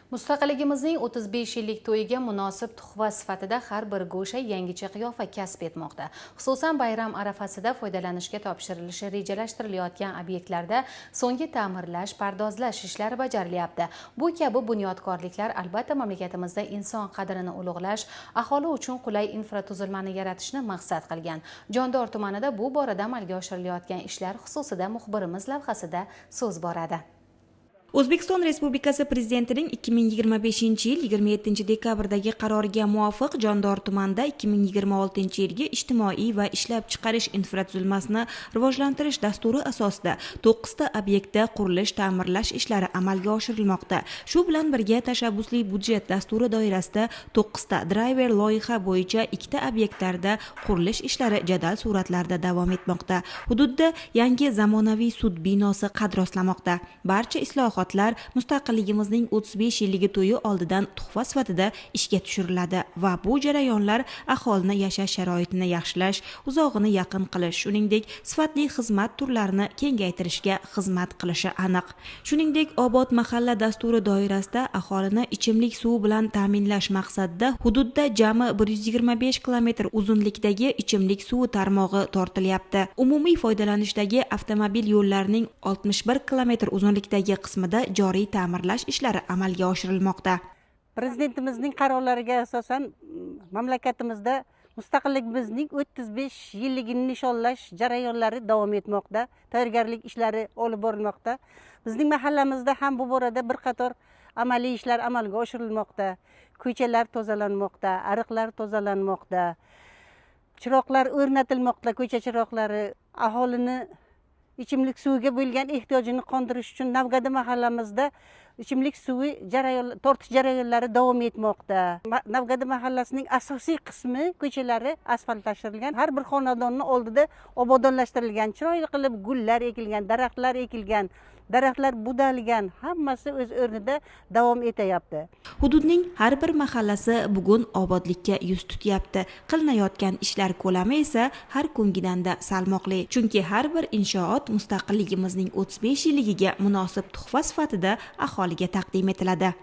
Mustaqilligimizning 35 yillik to'yiga munosib tuhfa sifatida har bir go'sha yangicha qiyofa kasb etmoqda. Xususan bayram arafasida foydalanishga topshirilishi rejalashtirilayotgan obyektlarda so'nggi ta'mirlash, pardozlash ishlari bajarilyapti. Bu kabi bunyodkorliklar albatta mamlakatimizda inson qadrini ulug'lash, aholi uchun qulay infratuzilmani yaratishni maqsad qilgan. Jondor tumanida bu borada amalga oshirilayotgan ishlar xususida muxbirimiz lavhasida so'z boradi. O'zbekiston Respublikasi Prezidentining 2025-yil 27 dekabrdagi qaroriga muvofiq Jondor tumanida 2026-yilgi ijtimoiy va ishlab chiqarish infratuzilmasini rivojlantirish dasturi asosida 9 ta obyektda qurilish, ta'mirlash ishlari amalga oshirilmoqda. Shu bilan birga tashabbusli budjet dasturi doirasida 9 ta driver loyiha bo'yicha 2 ta obyektlarda qurilish ishlari jadal sur'atlarda davom etmoqda. Hududda yangi zamonaviy sud binosi qad rostlamoqda. Barcha islohotlar mustaqilligimizning 35 yilligi to'yi oldidan tuhfa sifatida ishga tushiriladi va bu jarayonlar aholini yashash sharoitini yaxshilash, uzog'ini yaqin qilish, shuningdek sifatli xizmat turlarini kengaytirishga xizmat qilishi aniq. Shuningdek, obod mahalla dasturi doirasida aholini ichimlik suvi bilan ta'minlash maqsadida hududda jami 125 kilometr uzunlikdagi ichimlik suvi tarmog'i tortilyapti. Umumiy foydalanishdagi avtomobil yo'llarining 61 kilometr uzunlikdagi qismida joriy ta'mirlash ishlari amalga oshirilmoqda. Prezidentimizning qarorlariga asosan mamlakatimizda mustaqilligimizning 35 yilligini nishonlash jarayonlari davom etmoqda. Tayyorgarlik ishlari olib borilmoqda. Bizning mahallamizda ham bu borada bir qator amaliy ishlar amalga oshirilmoqda. Ko'chalar tozalanmoqda, ariqlar tozalanmoqda. Chiroqlar o'rnatilmoqda, ko'cha chiroqlari aholini ichimlik suviga bo'lgan ehtiyojini qondirish uchun Navgada mahallamizda ichimlik suvi tortish jarayonlari davom etmoqda. Navgada mahallasining asosiy qismi ko'chalari asfaltlashtirilgan. Har bir xonadonning oldida obodonlashtirilgan, chiroyli qilib gullar ekilgan, daraxtlar ekilgan, daraxtlar budalgan, hammasi o'z o'rnida davom etyapti. Hududning har bir mahallasi bugun obodlikka yuz tutyapti. Qilinayotgan ishlar ko'lami esa har kungidanda salmoqli. Chunki har bir inshoot mustaqilligimizning 35 yilligiga munosib tuhfa sifatida aholiga taqdim etiladi.